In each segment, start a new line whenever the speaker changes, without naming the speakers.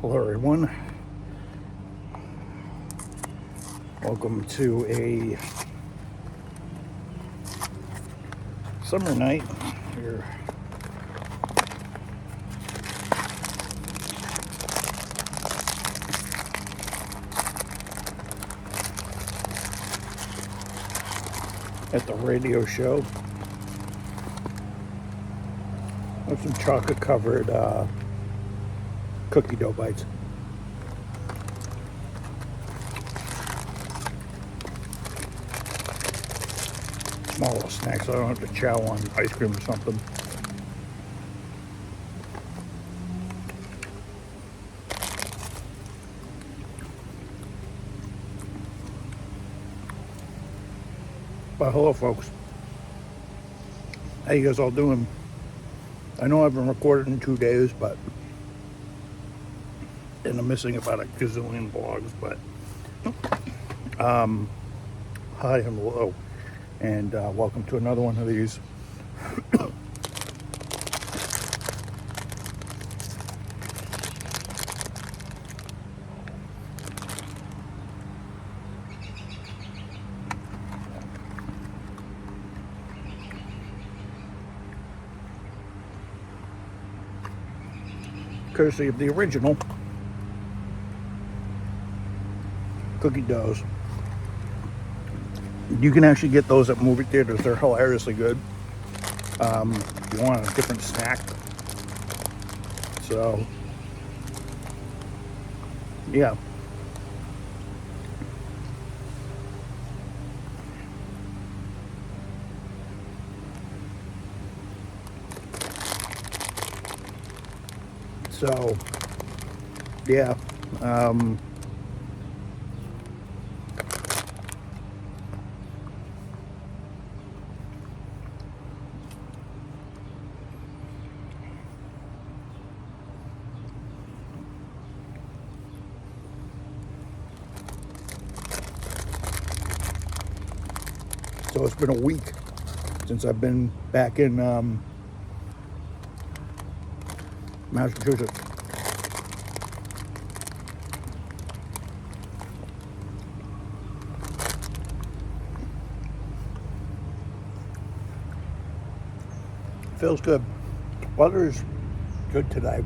Hello everyone, welcome to a summer night here at the radio show with some chocolate covered cookie dough bites. Small little snacks so I don't have to chow on ice cream or something. But hello folks, how you guys all doing? I know I've been recording in 2 days, and I'm missing about a gazillion blogs, but hi and hello, and welcome to another one of these. Courtesy of the original cookie doughs. You can actually get those at movie theaters. They're hilariously good. If you want a different snack. So, yeah. So, yeah. So it's been a week since I've been back in Massachusetts. Feels good. Weather is good today.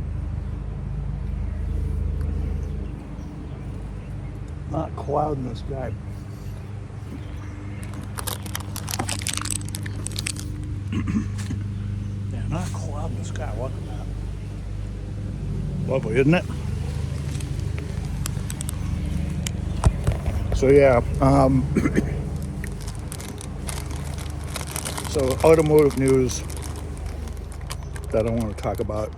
Not a cloud in the sky. Yeah, not a cloud in the sky. Look at that. Lovely, isn't it? So yeah, so automotive news that I want to talk about.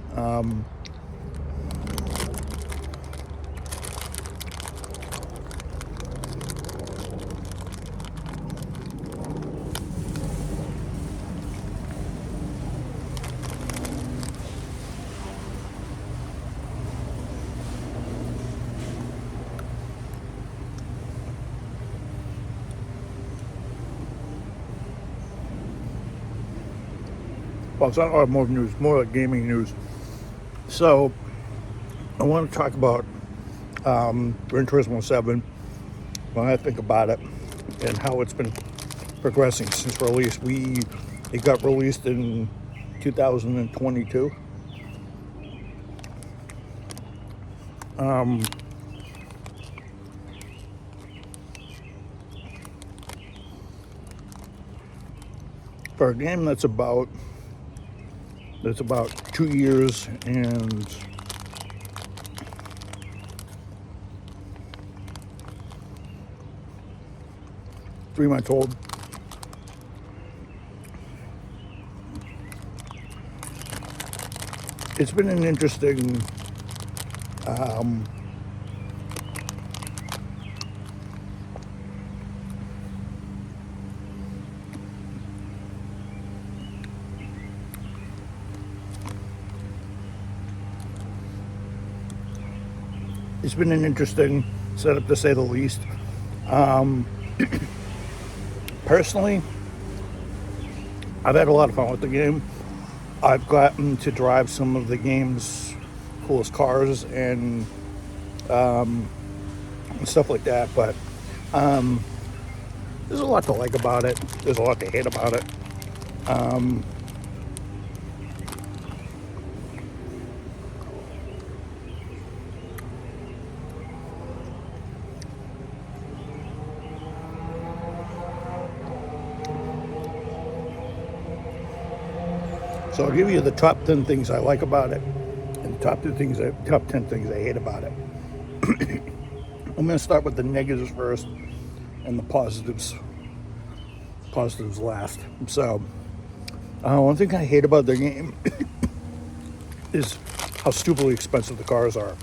Well, it's not automotive news, more like gaming news. So, I want to talk about Gran Turismo 7, when I think about it, and how it's been progressing since release. It got released in 2022. For a game that's about 2 years and 3 months old. It's been an interesting setup, to say the least. Personally, I've had a lot of fun with the game. I've gotten to drive some of the game's coolest cars and stuff like that. But there's a lot to like about it. There's a lot to hate about it. So I'll give you the top 10 things I like about it, and the top 10 things I hate about it. I'm going to start with the negatives first, and the positives last. So one thing I hate about the game is how stupidly expensive the cars are.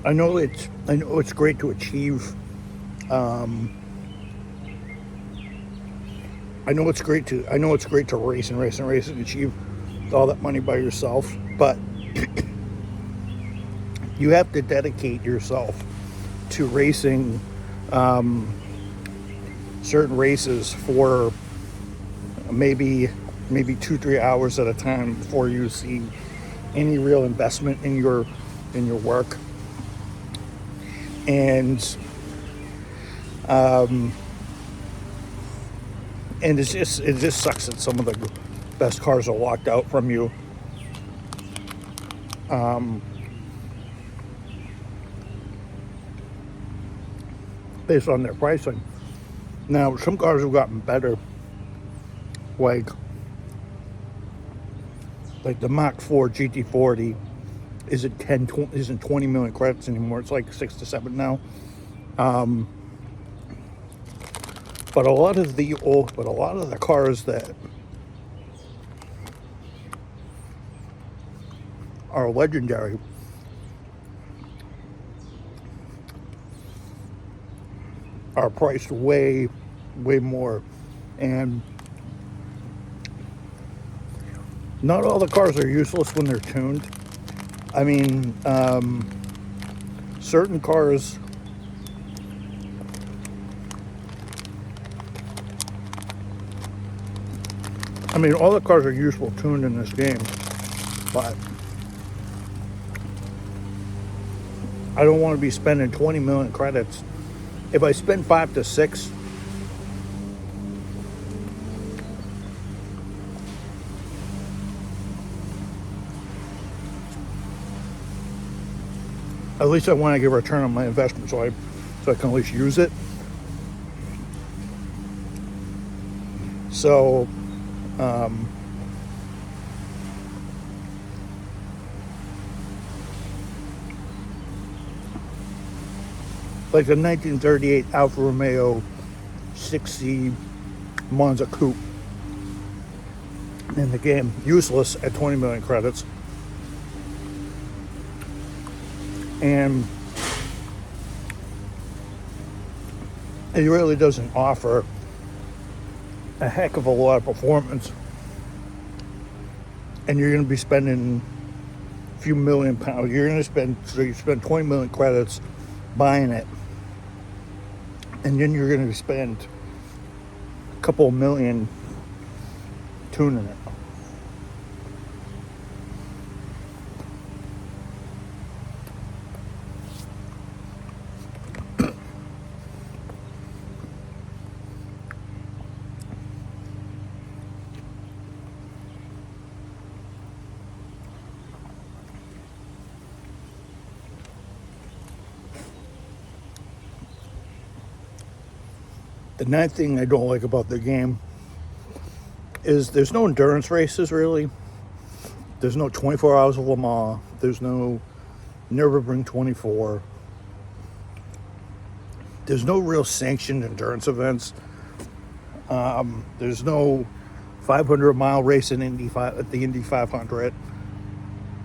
I know it's great to achieve. I know it's great to race and achieve all that money by yourself, but you have to dedicate yourself to racing certain races for maybe 2-3 hours at a time before you see any real investment in your work. And it just sucks that some of the best cars are locked out from you. Based on their pricing. Now, some cars have gotten better, like the Mach 4 GT40 isn't 20 million credits anymore. It's like 6 to 7 now. But a lot of the cars that are legendary are priced way more, and not all the cars are useless when they're tuned. I mean, certain cars, all the cars are useful tuned in this game, but I don't want to be spending 20 million credits. If I spend 5 to 6, at least I want to get a return on my investment, so I can at least use it. So, like the 1938 Alfa Romeo 6C Monza Coupe in the game, useless at 20 million credits. And it really doesn't offer a heck of a lot of performance. And you're going to be spending a few £1,000,000. You spend 20 million credits buying it. And then you're going to spend a couple million tuning it. The ninth thing I don't like about the game is there's no endurance races, really. There's no 24 Hours of Le Mans. There's no Nürburgring 24. There's no real sanctioned endurance events. There's no 500-mile race in at the Indy 500.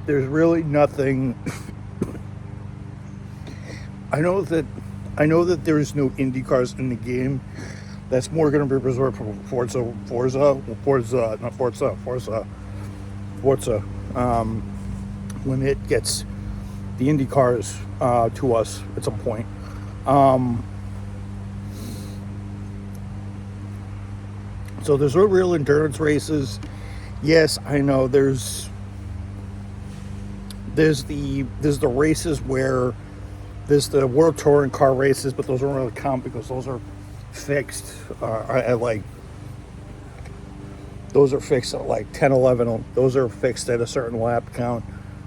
There's really nothing. I know that there is no Indy cars in the game. That's more going to be reserved for Forza. When it gets the Indy cars to us at some point. So there's no real endurance races. Yes, I know there's the races where there's the World Touring car races, but those don't really count because those are fixed. Those are fixed at like 10, 11. Those are fixed at a certain lap count,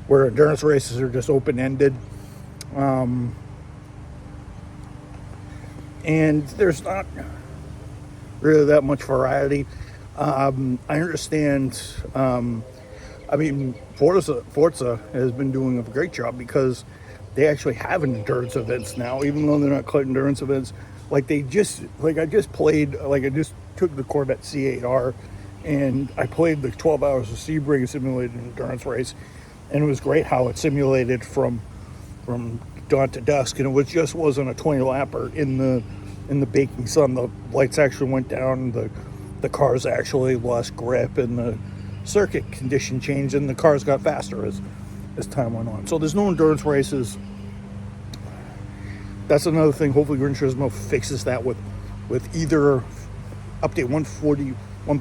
where endurance races are just open-ended. And there's not really that much variety. I understand. Forza has been doing a great job because they actually have endurance events now, even though they're not called endurance events. I just took the Corvette C8R and I played the 12 Hours of Sebring simulated endurance race, and it was great how it simulated from dawn to dusk, and it wasn't a 20 lapper in the baking sun. The lights actually went down, the cars actually lost grip, and the circuit condition changed, and the cars got faster as time went on. So there's no endurance races. That's another thing. Hopefully Gran Turismo fixes that with either update 1.49 or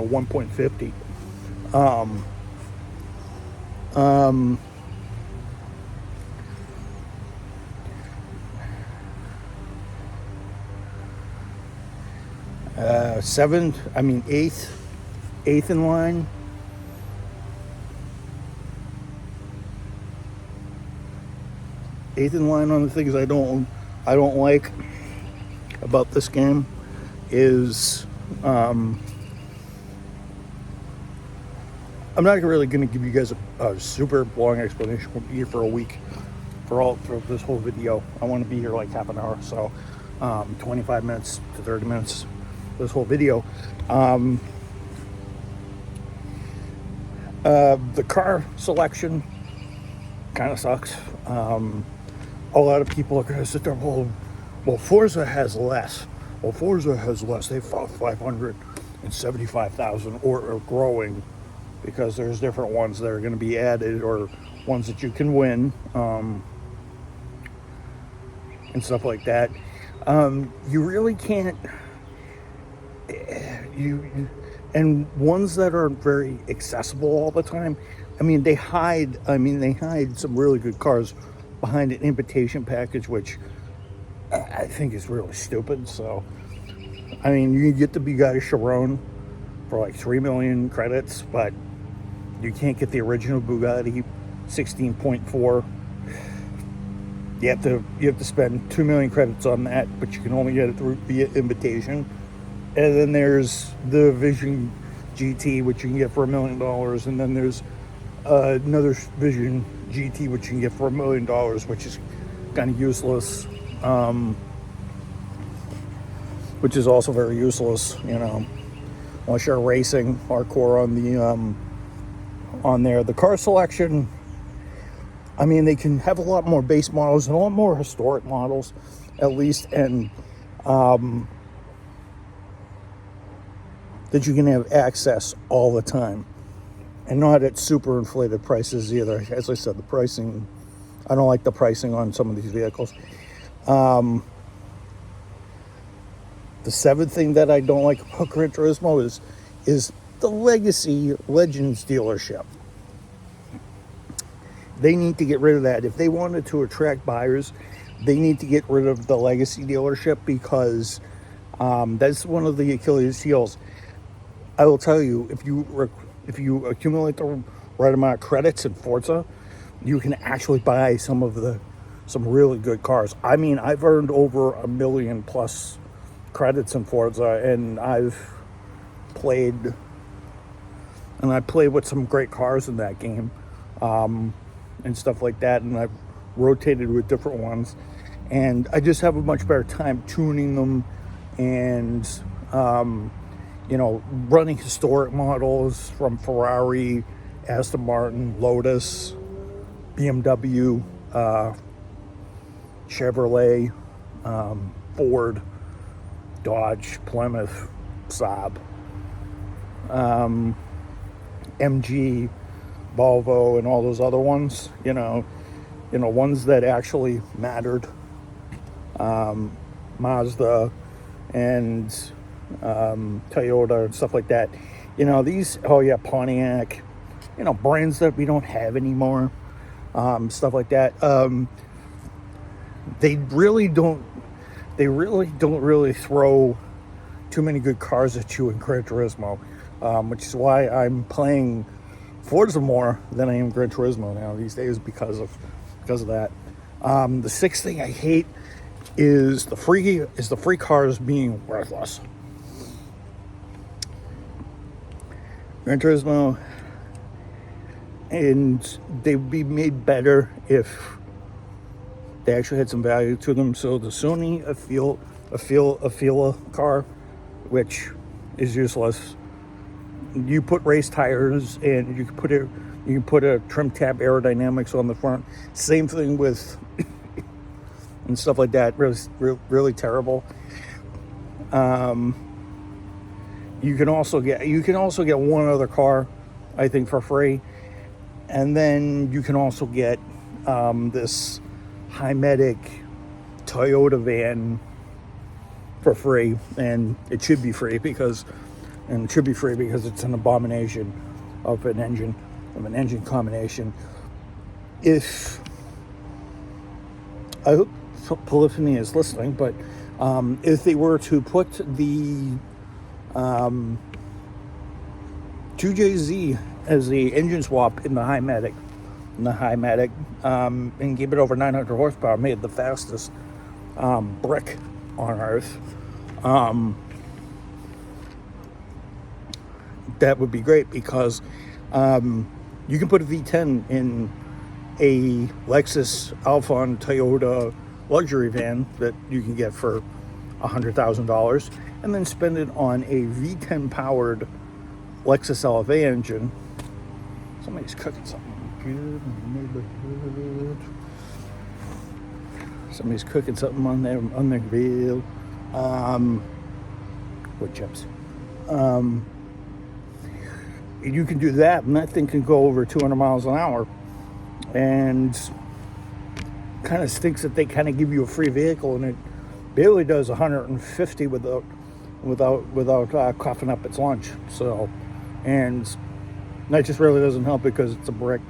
1.50. 8th in line. Eighth in line on the things I don't like about this game is I'm not really going to give you guys a super long explanation. We'll be here for a week for this whole video. I want to be here like half an hour, so 25 minutes to 30 minutes for this whole video. The car selection kind of sucks. A lot of people are going to sit there, well, Forza has less. Well, Forza has less. They fought 575,000 or growing, because there's different ones that are going to be added or ones that you can win, and stuff like that. You really can't. And ones that aren't very accessible all the time. They hide some really good cars behind an invitation package, which I think is really stupid. So, you can get the Bugatti Chiron for like 3 million credits, but you can't get the original Bugatti 16.4. You have to spend 2 million credits on that, but you can only get it via invitation. And then there's the Vision GT, which you can get for $1 million, and then there's another Vision GT, which you can get for $1 million, which is kind of useless. Which is also very useless, unless you're racing hardcore on there. The car selection, they can have a lot more base models and a lot more historic models, at least, and that you can have access all the time, and not at super inflated prices either. As I said, the pricing, I don't like the pricing on some of these vehicles. The seventh thing that I don't like about Gran Turismo is the Legacy Legends dealership. They need to get rid of that. If they wanted to attract buyers, they need to get rid of the Legacy dealership, because that's one of the Achilles heels. I will tell you, if you accumulate the right amount of credits in Forza, you can actually buy some really good cars. I've earned over 1 million plus credits in Forza, and I played with some great cars in that game, and stuff like that, and I've rotated with different ones, and I just have a much better time tuning them and running historic models from Ferrari, Aston Martin, Lotus, BMW, Chevrolet, Ford, Dodge, Plymouth, Saab, MG, Volvo, and all those other ones. ones that actually mattered. Mazda and Toyota and stuff like that. These, Pontiac, brands that we don't have anymore, stuff like that. They really don't throw too many good cars at you in Gran Turismo, which is why I'm playing Forza more than I am Gran Turismo now these days because of that. The sixth thing I hate is the free cars being worthless. Gran Turismo, and they'd be made better if they actually had some value to them. So the Sony Afila car, which is useless. You put race tires and you can put a trim tab aerodynamics on the front. Same thing with and stuff like that. Really terrible. You can also get one other car, I think, for free, and then you can also get this Hymetic Toyota van for free, and it should be free because it's an abomination of an engine combination. If I hope Polyphony is listening, but if they were to put the 2JZ as the engine swap in the Hymetic, and give it over 900 horsepower, made the fastest brick on Earth, that would be great, because you can put a V10 in a Lexus Alphon Toyota luxury van that you can get for $100,000, and then spend it on a V10 powered Lexus LFA engine. Somebody's cooking something good in the neighborhood. Somebody's cooking something on their grill. Wood chips. You can do that, and that thing can go over 200 miles an hour. And kind of stinks that they kind of give you a free vehicle, and it barely does 150 without coughing up its lunch. So, and that just really doesn't help because it's a brick.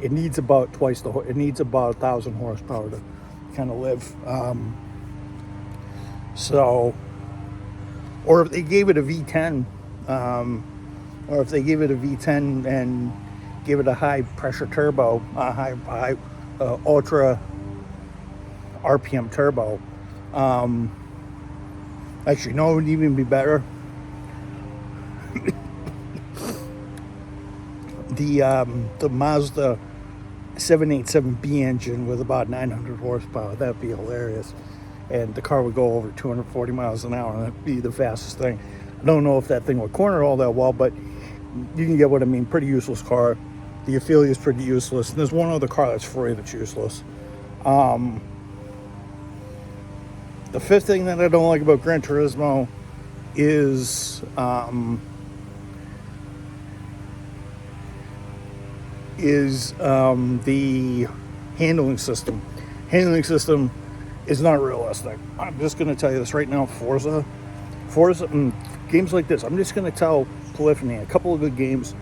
It needs about it needs about 1,000 horsepower to kind of live. Or if they gave it a V10, and gave it a high pressure turbo, high ultra RPM turbo. Actually, no, it would even be better. The Mazda 787B engine with about 900 horsepower. That'd be hilarious. And the car would go over 240 miles an hour, and that'd be the fastest thing. I don't know if that thing would corner all that well, but you can get what I mean. Pretty useless car. The Ophelia is pretty useless. And there's one other car that's free that's useless. The fifth thing that I don't like about Gran Turismo is the handling system. Handling system is not realistic. I'm just going to tell you this right now. Forza, games like this. I'm just going to tell Polyphony a couple of good games.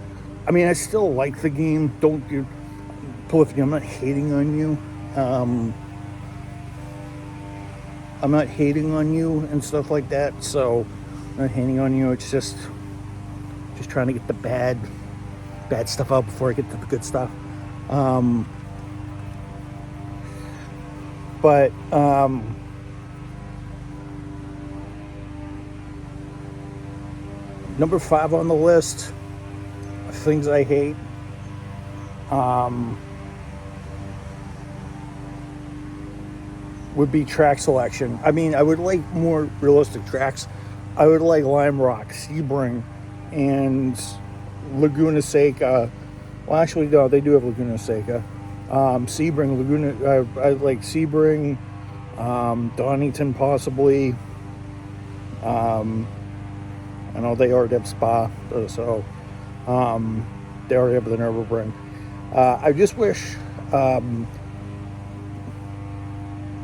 I mean, I still like the game. Polyphony, I'm not hating on you. I'm not hating on you and stuff like that. So, I'm not hating on you. It's just trying to get the bad stuff out before I get to the good stuff. But number 5 on the list of things I hate, would be track selection. I mean, I would like more realistic tracks. I would like Lime Rock, Sebring, and Laguna Seca. Well, actually, no, they do have Laguna Seca. Sebring, Laguna. I like Sebring, Donington, possibly. I know they already have Spa, so they already have the Nürburgring. I just wish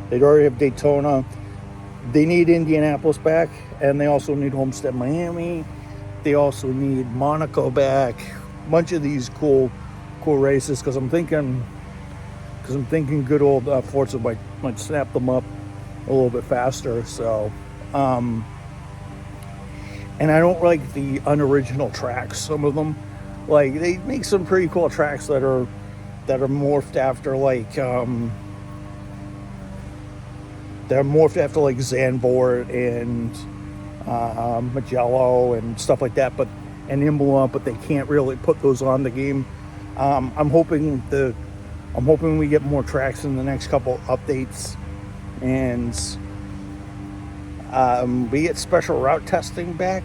They already have Daytona. They need Indianapolis back, and they also need Homestead Miami. They also need Monaco back. A bunch of these cool races, because I'm thinking good old Forza might snap them up a little bit faster. So, and I don't like the unoriginal tracks. Some of them, like, they make some pretty cool tracks that are morphed after like Zandvoort and Mugello and stuff like that, and Imola, but they can't really put those on the game. I'm hoping we get more tracks in the next couple updates, and we get special route testing back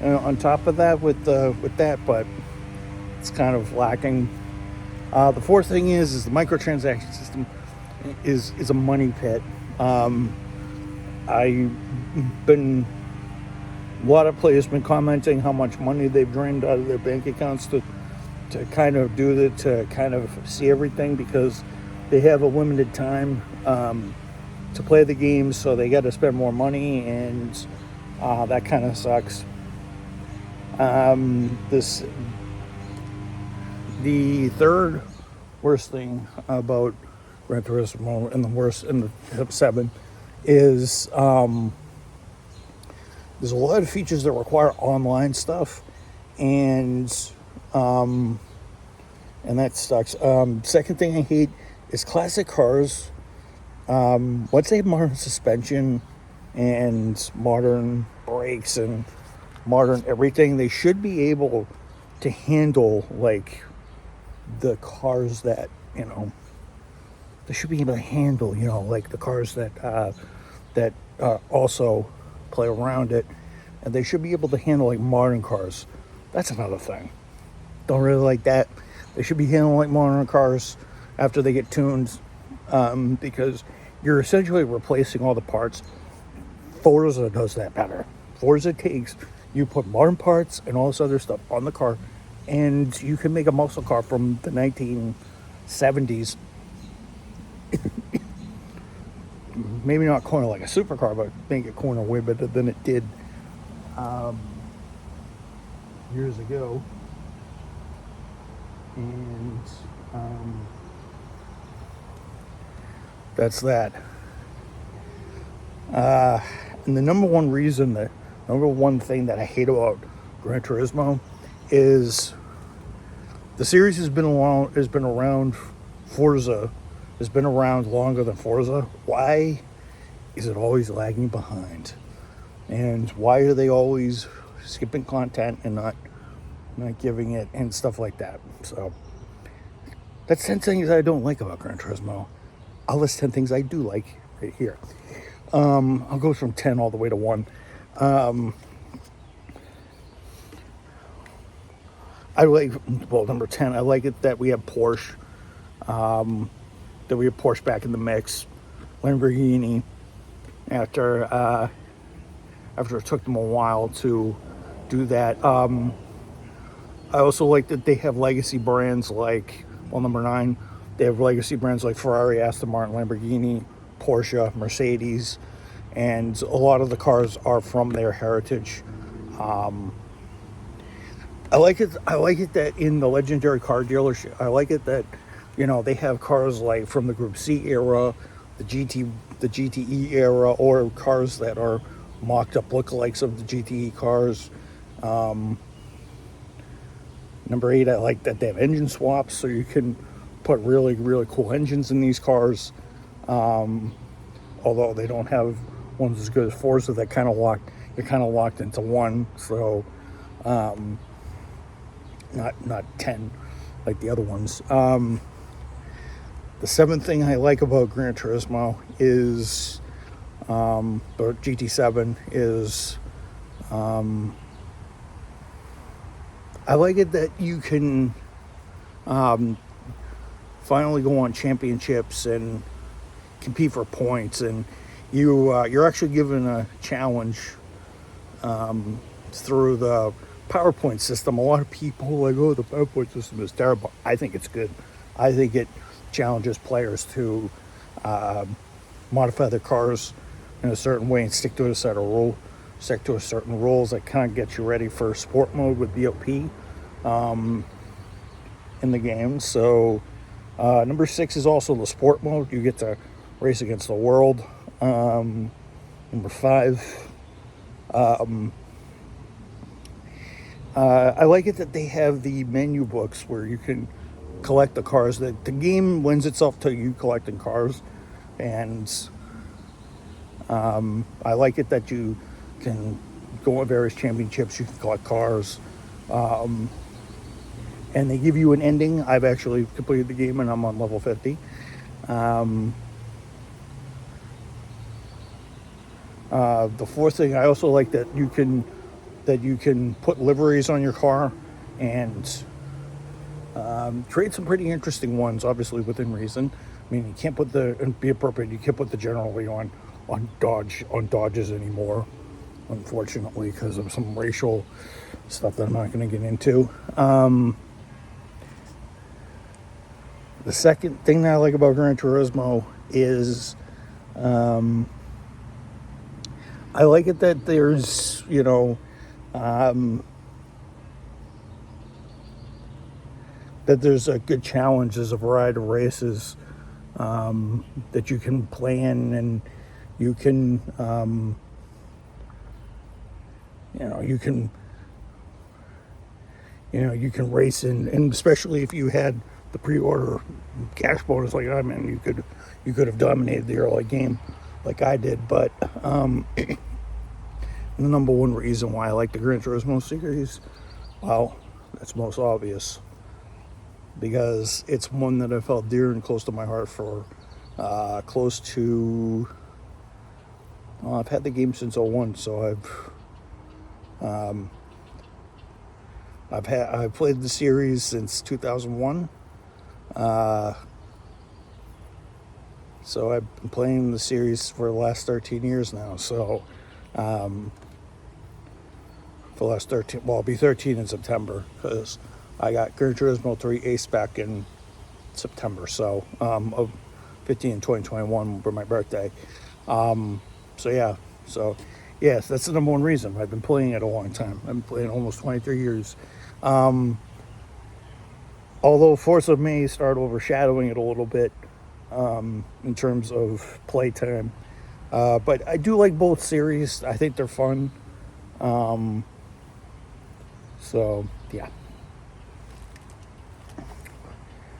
on top of that with that, but it's kind of lacking. The fourth thing is the microtransaction system is a money pit. A lot of players been commenting how much money they've drained out of their bank accounts to kind of do that, to kind of see everything, because they have a limited time to play the game, so they got to spend more money, and that kind of sucks. The third worst thing about Gran Turismo, and the worst in the top 7, is there's a lot of features that require online stuff, and that sucks. Second thing I hate is classic cars. Once they have modern suspension and modern brakes and modern everything, they should be able to handle like the cars that, they should be able to handle, like the cars that also play around it, and they should be able to handle like modern cars. That's another thing. Don't really like that. They should be handling like modern cars after they get tuned, because you're essentially replacing all the parts. Forza does that better. Forza takes, you put modern parts and all this other stuff on the car, and you can make a muscle car from the 1970s. Maybe not corner like a supercar, but make it corner way better than it did years ago. And that's that. And the number one thing that I hate about Gran Turismo is the series has been around. Forza has been around longer than Forza. Why is it always lagging behind? And why are they always skipping content and not giving it and stuff like that? So that's 10 things I don't like about Gran Turismo. I'll list 10 things I do like right here. I'll go from 10 all the way to 1. Number 10, I like it that we have Porsche. That we have Porsche back in the mix. Lamborghini, after it took them a while to do that. I also like that they have legacy brands like, number 9, they have legacy brands like Ferrari, Aston Martin, Lamborghini, Porsche, Mercedes, and a lot of the cars are from their heritage. I like it that in the legendary car dealership, I like it that, they have cars like from the Group C era, the GTE era, or cars that are mocked up lookalikes of the GTE cars. Number 8, I like that they have engine swaps, so you can put really, really cool engines in these cars. Although they don't have ones as good as Forza, you're kind of locked into one. So, not 10 like the other ones. The 7th thing I like about Gran Turismo is, or GT7 is, I like it that you can finally go on championships and compete for points, and you're actually given a challenge through the PowerPoint system. A lot of people are like, oh, the PowerPoint system is terrible. I think it's good. I think it challenges players to modify their cars in a certain way and stick to a set of certain rules that kind of get you ready for sport mode with BOP in the game. So number 6 is also the sport mode. You get to race against the world. Number 5, I like it that they have the menu books where you can collect the cars. The game lends itself to you collecting cars, and I like it that you can go on various championships, you can collect cars, and they give you an ending. I've actually completed the game and I'm on level 50. The fourth thing, I also like that you can put liveries on your car and create some pretty interesting ones, obviously within reason. I mean, you can't put be appropriate, you can't put the generally on Dodges anymore, unfortunately, because of some racial stuff that I'm not going to get into. The second thing that I like about Gran Turismo is I like it that there's, that there's a good challenge. There's a variety of races that you can plan, and you can, you can race in, and especially if you had the pre-order cash bonus like I'm in, you could have dominated the early game like I did. But the number one reason why I like the Gran Turismo series, well, that's most obvious, because it's one that I felt dear and close to my heart for close to, I've had the game since 01, so I've played the series since 2001. So I've been playing the series for the last 13 years now. So for the last 13, well, I'll be 13 in September, because I got Gran Turismo 3 Ace back in September. So of 15 in 2021 for my birthday. So yes, that's the number one reason. I've been playing it a long time. I've been playing almost 23 years. Although Forza may start overshadowing it a little bit in terms of playtime. But I do like both series. I think they're fun. So, yeah.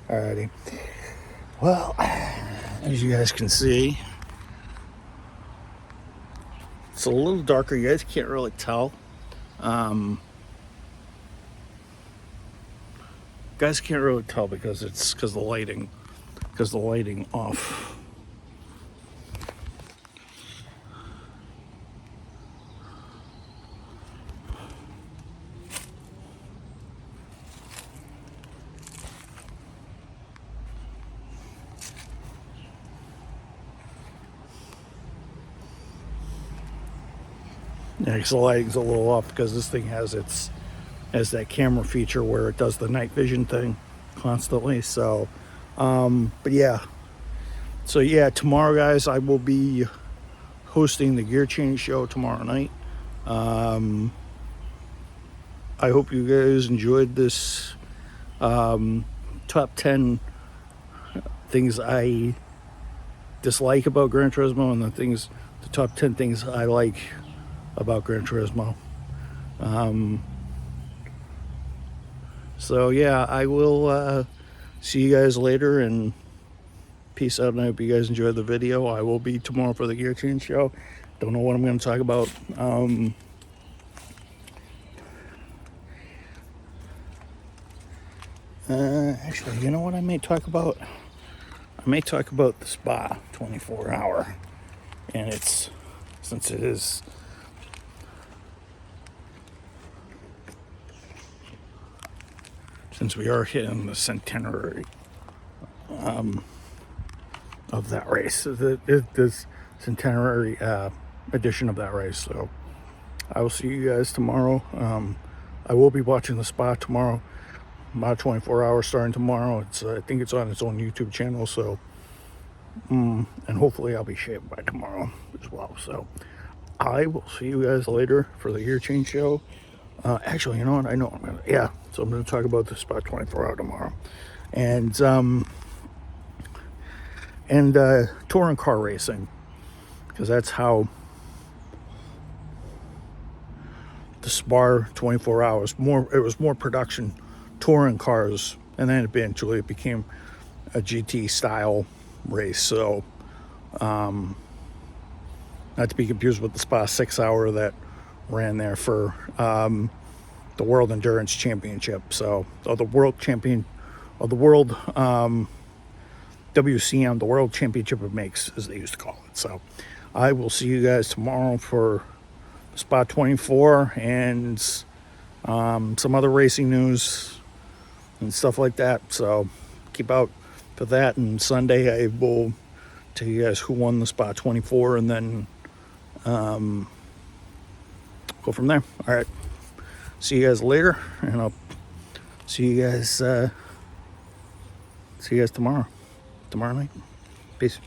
Alrighty. Well, as you guys can see, it's a little darker. You guys can't really tell. Guys can't really tell because the lighting off. Yeah, because the lighting's a little off because this thing has that camera feature where it does the night vision thing constantly. So, but yeah. So yeah, tomorrow, guys, I will be hosting the Gear Change show tomorrow night. I hope you guys enjoyed this top 10 things I dislike about Gran Turismo, and the top 10 things I like about Gran Turismo. So yeah, I will see you guys later, and peace out, and I hope you guys enjoyed the video. I will be tomorrow for the Gear Change show. Don't know what I'm going to talk about. Actually, you know what I may talk about? I may talk about the Spa 24-hour, and since we are hitting the centenary of that race, this centenary edition of that race. So I will see you guys tomorrow. I will be watching the Spa tomorrow, about 24 hours starting tomorrow. I think it's on its own YouTube channel. So And hopefully I'll be shaved by tomorrow as well. So I will see you guys later for the year change show. Actually, you know what? I know I'm gonna, yeah. So I'm gonna talk about the Spot 24 hour tomorrow, and touring car racing, because that's how the Spar 24 hours it was more production touring cars, and then eventually it became a GT style race. So not to be confused with the Spa 6 hour that ran there for the World Endurance Championship. So, or the World Champion, or the World WCM, the World Championship of Makes, as they used to call it. So I will see you guys tomorrow for Spot 24 and some other racing news and stuff like that. So keep out for that. And Sunday I will tell you guys who won the Spot 24, and then go from there. All right. See you guys later, and I'll see you guys tomorrow night. Peace.